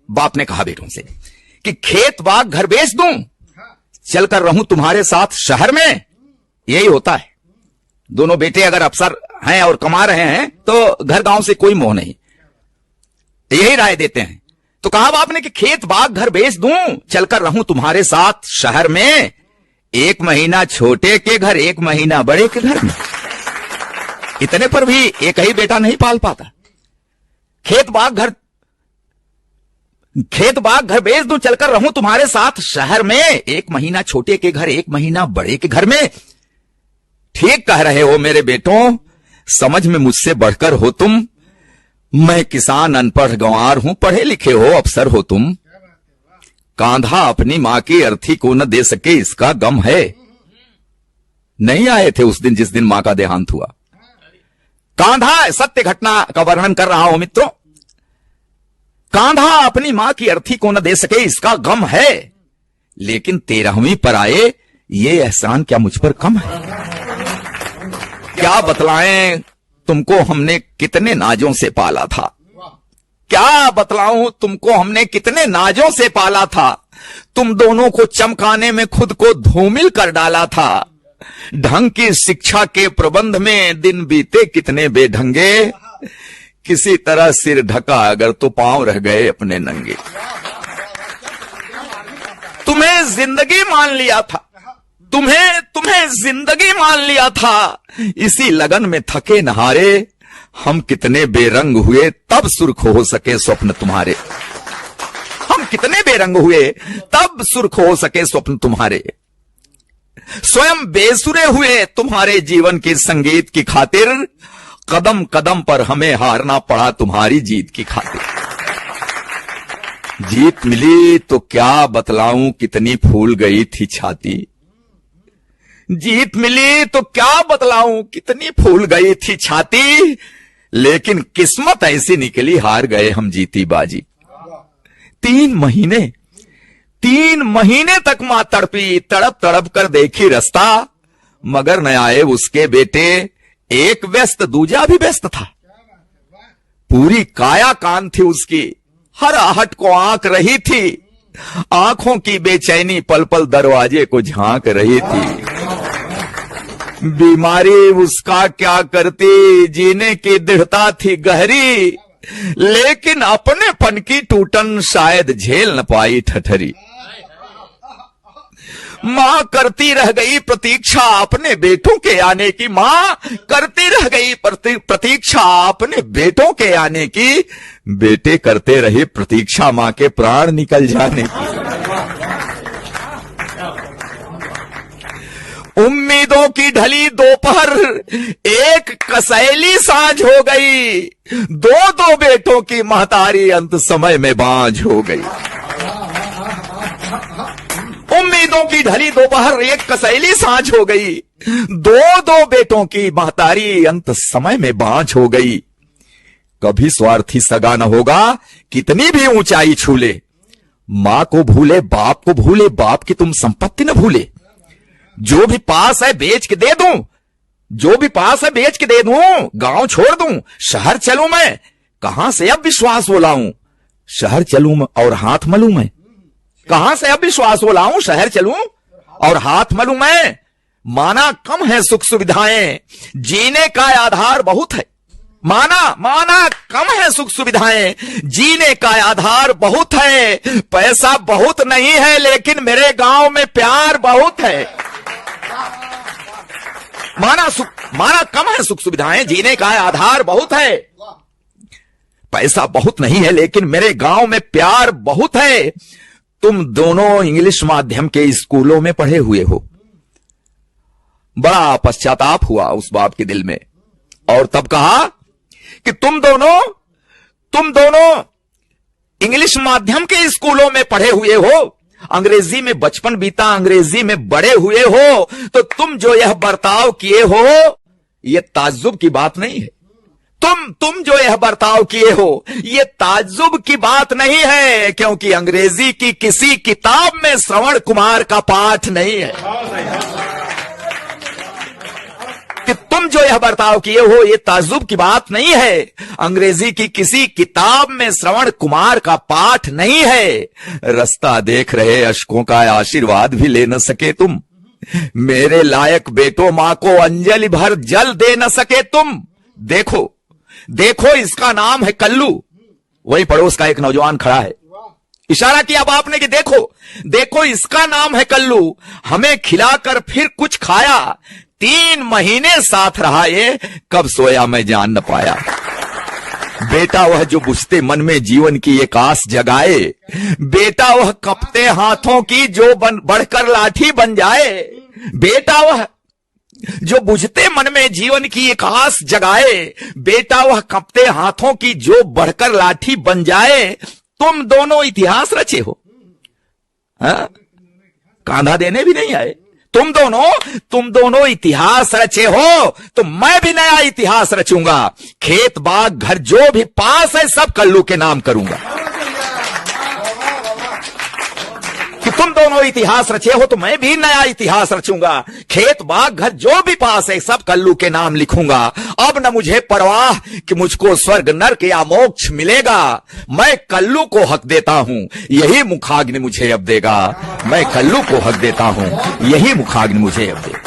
बाप ने कहा बेटों से कि खेत बाग घर बेच दूं, चलकर रहूं तुम्हारे साथ शहर में। यही होता है, दोनों बेटे अगर अफसर हैं और कमा रहे हैं तो घर गांव से कोई मोह नहीं, यही राय देते हैं। तो कहा बाप ने कि खेत बाग घर बेच दूं, चलकर रहूं तुम्हारे साथ शहर में, 1 महीना छोटे के घर 1 महीना बड़े के घर में। इतने पर भी एक ही बेटा नहीं पाल पाता। खेत बाग घर बेच दूं, चलकर रहूं तुम्हारे साथ शहर में, 1 महीना छोटे के घर 1 महीना बड़े के घर में। ठीक कह रहे हो मेरे बेटों, समझ में मुझसे बढ़कर हो तुम। मैं किसान अनपढ़ गंवार हूं, पढ़े लिखे हो अफसर हो तुम। कांधा अपनी मां की अर्थी को न दे सके, इसका गम है। नहीं आए थे उस दिन जिस दिन मां का देहांत हुआ। कांधा, सत्य घटना का वर्णन कर रहा हूं मित्रों। कांधा अपनी मां की अर्थी को न दे सके, इसका गम है, लेकिन 13वीं पर आए, ये एहसान क्या मुझ पर कम है? क्या बतलाएं तुमको हमने कितने नाजों से पाला था, क्या बतलाऊं तुमको हमने कितने नाजों से पाला था। तुम दोनों को चमकाने में खुद को धूमिल कर डाला था। ढंग की शिक्षा के प्रबंध में दिन बीते कितने बेढंगे, किसी तरह सिर ढका अगर तो पांव रह गए अपने नंगे। तुम्हें जिंदगी मान लिया था, तुम्हें जिंदगी मान लिया था। इसी लगन में थके नहारे हम कितने बेरंग हुए, तब सुर्ख हो सके स्वप्न तुम्हारे। हम कितने बेरंग हुए, तब सुर्ख हो सके स्वप्न तुम्हारे। स्वयं बेसुरे हुए तुम्हारे जीवन के संगीत की खातिर, कदम कदम पर हमें हारना पड़ा तुम्हारी जीत की खातिर। जीत मिली तो क्या बतलाऊं कितनी फूल गई थी छाती। जीत मिली तो क्या बतलाऊं कितनी फूल गई थी छाती, लेकिन किस्मत ऐसी निकली हार गए हम जीती बाजी। 3 महीने तक मां तड़पी, तड़प तड़प कर देखी रास्ता, मगर न आए उसके बेटे, एक व्यस्त दूजा भी व्यस्त था। पूरी काया कान थी उसकी, हर आहट को आंक रही थी। आंखों की बेचैनी पल पल दरवाजे को झांक रही थी। बीमारी उसका क्या करती, जीने की दृढ़ता थी गहरी, लेकिन अपने पन की टूटन शायद झेल न पाई ठठरी। मां करती रह गई प्रतीक्षा अपने बेटों के आने की, मां करती रह गई प्रतीक्षा अपने बेटों के आने की। बेटे करते रहे प्रतीक्षा मां के प्राण निकल जाने की। उम्मीदों की ढली दोपहर, एक कसैली सांझ हो गई। 2 बेटों की महतारी अंत समय में बांझ हो गई। उम्मीदों की ढली दोपहर, एक कसैली सांझ हो गई। 2 बेटों की महतारी अंत समय में बांझ हो गई। कभी स्वार्थी सगा न होगा, कितनी भी ऊंचाई छू ले। मां को भूले, बाप को भूले, बाप की तुम संपत्ति न भूले। जो भी पास है बेच के दे दूं, जो भी पास है बेच के दे दूं, गांव छोड़ दूं, शहर चलूं मैं, कहां से अब विश्वास वो लाऊं। शहर चलूं और हाथ मलूं मैं, कहां से अब विश्वास वो लाऊं। शहर चलूं और हाथ मलूं मैं। माना कम है सुख सुविधाएं, जीने का आधार बहुत है। माना कम है सुख सुविधाएं, जीने का आधार बहुत है। पैसा बहुत नहीं है, लेकिन मेरे गांव में प्यार बहुत है। माना कम है सुख सुविधाएं, जीने का आधार बहुत है। पैसा बहुत नहीं है, लेकिन मेरे गांव में प्यार बहुत है। तुम दोनों इंग्लिश माध्यम के स्कूलों में पढ़े हुए हो। बड़ा पश्चाताप हुआ उस बाप के दिल में, और तब कहा कि तुम दोनों इंग्लिश माध्यम के स्कूलों में पढ़े हुए हो, अंग्रेजी में बचपन बीता, अंग्रेजी में बड़े हुए हो, तो तुम जो यह बर्ताव किए हो, यह ताज्जुब की बात नहीं है। तुम जो यह बर्ताव किए हो, यह ताज्जुब की बात नहीं है, क्योंकि अंग्रेजी की किसी किताब में श्रवण कुमार का पाठ नहीं है। कि तुम तुम जो यह बर्ताव किए हो ये ताज्जुब की बात नहीं है, अंग्रेजी की किसी किताब में श्रवण कुमार का पाठ नहीं है। रास्ता देख रहे अशकों का आशीर्वाद भी ले न सके तुम, मेरे लायक बेटो मां को अंजलि भर जल दे न सके तुम। देखो देखो इसका नाम है कल्लू। वही पड़ोस का एक नौजवान खड़ा है, इशारा किया बाप ने कि देखो देखो इसका नाम है कल्लू, हमें खिलाकर फिर कुछ खाया, 3 महीने साथ रहा ये, कब सोया मैं जान न पाया। बेटा वह जो बुझते मन में जीवन की एक आस जगाए, बेटा वह कपते हाथों की जो बढ़कर लाठी बन जाए। बेटा वह जो बुझते मन में जीवन की एक आस जगाए, बेटा वह कपते हाथों की जो बढ़कर लाठी बन जाए। तुम दोनों इतिहास रचे हो, कांधा देने भी नहीं आए। तुम दोनों इतिहास रचे हो, तो मैं भी नया इतिहास रचूंगा। खेत बाग घर जो भी पास है सब कल्लू के नाम करूंगा। कि तुम दोनों इतिहास रचे हो तो मैं भी नया इतिहास रचूंगा। खेत बाग घर जो भी पास है सब कल्लू के नाम लिखूंगा। अब न मुझे परवाह कि मुझको स्वर्ग नर्क या मोक्ष मिलेगा, मैं कल्लू को हक देता हूं यही मुखाग्नि मुझे अब देगा। मैं कल्लू को हक देता हूं यही मुखाग्नि मुझे अब देगा।